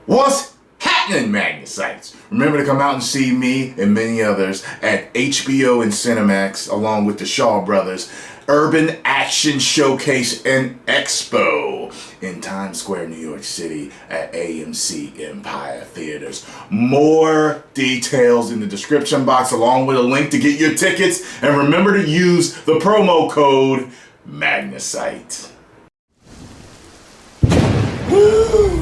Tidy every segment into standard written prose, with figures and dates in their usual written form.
What's happening, Magnusites? Remember to come out and see me and many others at HBO and Cinemax, along with the Shaw Brothers Urban Action Showcase and Expo in Times Square, New York City at AMC Empire Theaters. More details in the description box, along with a link to get your tickets. And remember to use the promo code Magnusite. Woo!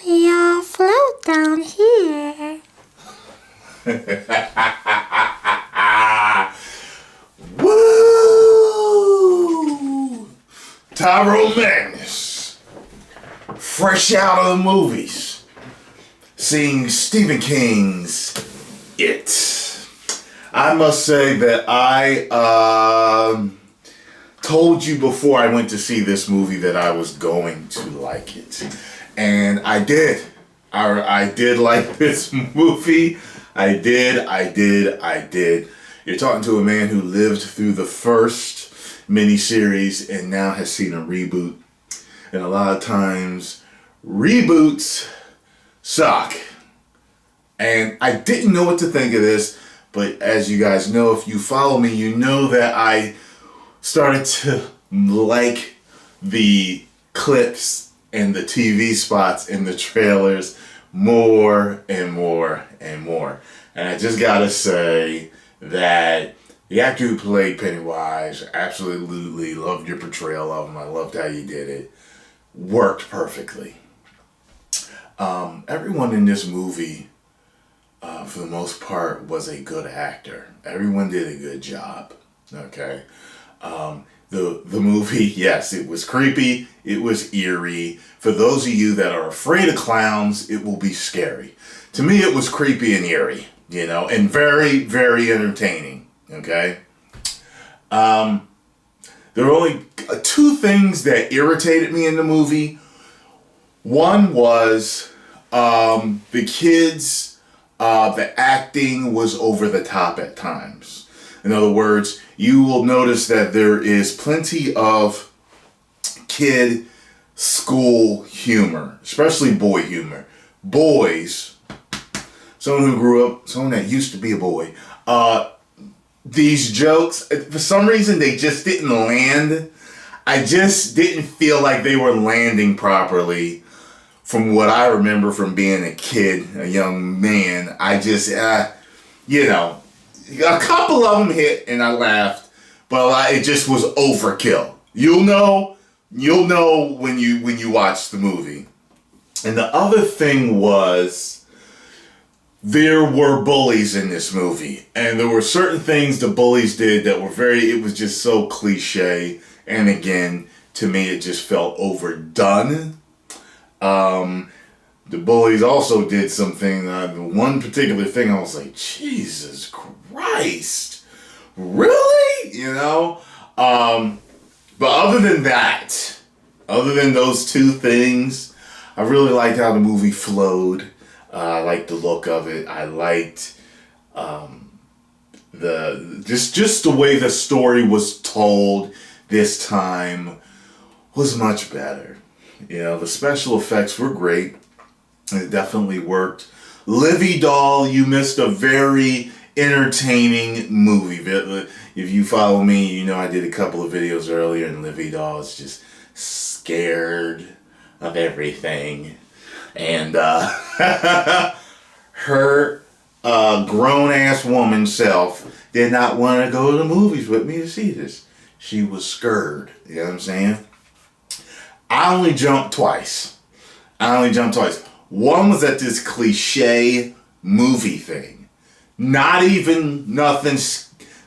We all float down here. Woo! Tyrone Magnus, fresh out of the movies, seeing Stephen King's It. I must say that I told you before I went to see this movie that I was going to like it. And I did. I did like this movie. I did. You're talking to a man who lived through the first miniseries and now has seen a reboot. And a lot of times, reboots suck. And I didn't know what to think of this, but as you guys know, if you follow me, you know that I started to like the clips and the TV spots and the trailers more and more and more. And I just gotta say that the actor who played Pennywise, absolutely loved your portrayal of him. I loved how you did it. Worked perfectly. Everyone in this movie, for the most part, was a good actor. Everyone did a good job. Okay. The movie, yes, it was creepy, it was eerie. For those of you that are afraid of clowns, it will be scary. To me, it was creepy and eerie, and very, very entertaining, okay? There were only two things that irritated me in the movie. One was the kids, the acting was over the top at times. In other words, you will notice that there is plenty of kid school humor, especially boy humor. Boys, someone who grew up, someone that used to be a boy, these jokes, for some reason, they just didn't land. I just didn't feel like they were landing properly from what I remember from being a kid, a young man. I just, a couple of them hit and I laughed, but it just was overkill. You'll know when you watch the movie. And the other thing was, there were bullies in this movie, and there were certain things the bullies did that were it was just so cliche. And again, to me, it just felt overdone. The bullies also did something, one particular thing, I was like, Jesus Christ, really? But other than that, other than those two things, I really liked how the movie flowed. I liked the look of it. I liked just the way the story was told this time was much better. The special effects were great. It definitely worked. Livy Doll, you missed a very entertaining movie. If you follow me, you know I did a couple of videos earlier, and Livy Doll is just scared of everything. And her grown-ass woman self did not want to go to the movies with me to see this. She was scared. You know what I'm saying? I only jumped twice. One was at this cliche movie thing. Nothing.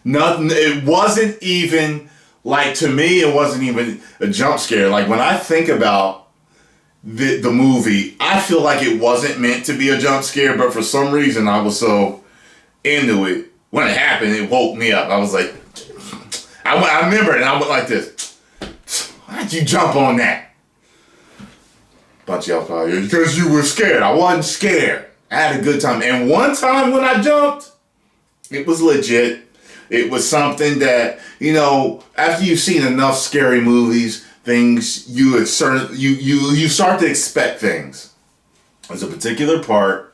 It wasn't even, to me, it wasn't even a jump scare. When I think about the movie, I feel like it wasn't meant to be a jump scare, but for some reason I was so into it. When it happened, it woke me up. I was like, I remember it, and I went like this. Why'd you jump on that? Bunch of y'all probably, because you were scared. I wasn't scared. I had a good time. And one time when I jumped, it was legit. It was something that, you know, after you've seen enough scary movies, things you start to expect things. There's a particular part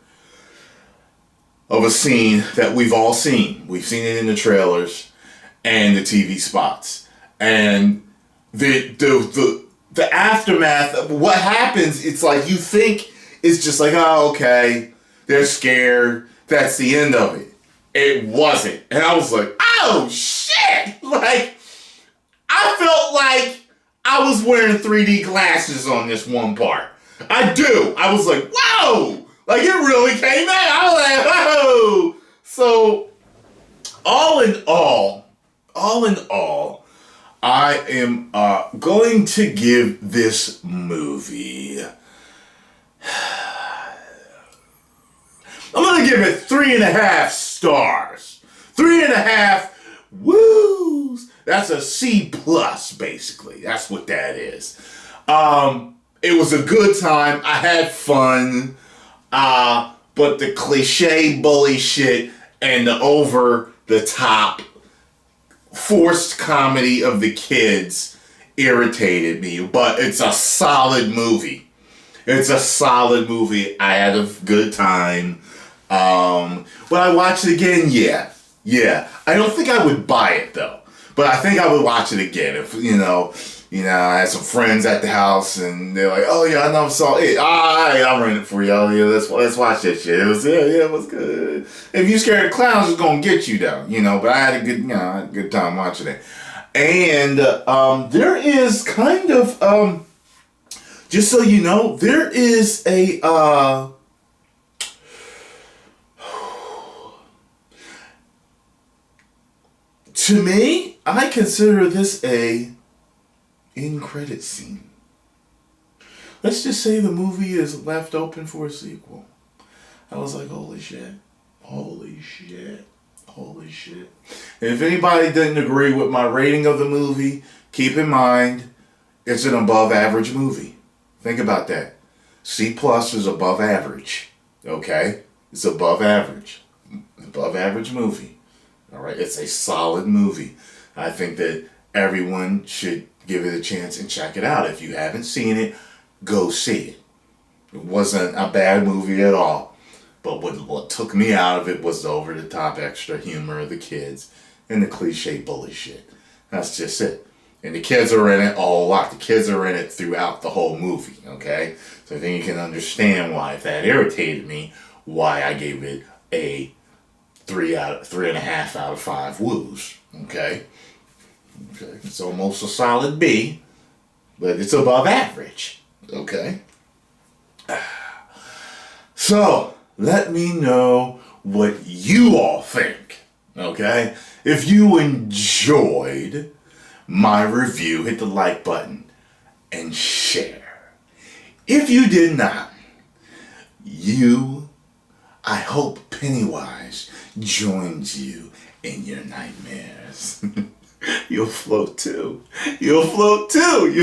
of a scene that we've all seen. We've seen it in the trailers and the TV spots. And the aftermath of what happens, it's like you think it's just like, oh, okay, they're scared. That's the end of it. It wasn't. And I was like, oh, shit! Like, I felt like I was wearing 3D glasses on this one part. I do. I was like, whoa! Like, it really came out. I was like, whoa! So, all in all, I am going to give this movie... I'm going to give it 3.5 stars. 3.5 woos. That's a C+, basically. That's what that is. It was a good time. I had fun. But the cliche bully shit and the over-the-top forced comedy of the kids irritated me. But it's a solid movie. It's a solid movie. I had a good time. Would I watch it again? Yeah. I don't think I would buy it though. But I think I would watch it again if, you know, I had some friends at the house and they're like, oh yeah, I never saw it. Alright, I'll rent it for y'all. Yeah, let's watch that shit. It was good. If you scared of clowns, it's gonna get you though, you know, but I had a good time watching it. And there is kind of just so you know, there is a to me, I consider this a end-credit scene. Let's just say the movie is left open for a sequel. I was like, holy shit. And if anybody didn't agree with my rating of the movie, keep in mind, it's an above average movie. Think about that. C+ is above average. Okay? It's above average. Above average movie. All right, it's a solid movie. I think that everyone should give it a chance and check it out. If you haven't seen it, go see it. It wasn't a bad movie at all. But what took me out of it was the over-the-top extra humor of the kids and the cliche bully shit. That's just it. And the kids are in it a whole lot. The kids are in it throughout the whole movie, okay? So I think you can understand why, if that irritated me, why I gave it a 3.5 out of 5 woos. Okay? It's almost a solid B, but it's above average. Okay? So, let me know what you all think. Okay? If you enjoyed my review, hit the like button and share. If you did not, I hope Pennywise joins you in your nightmares. You'll float too. You'll float too.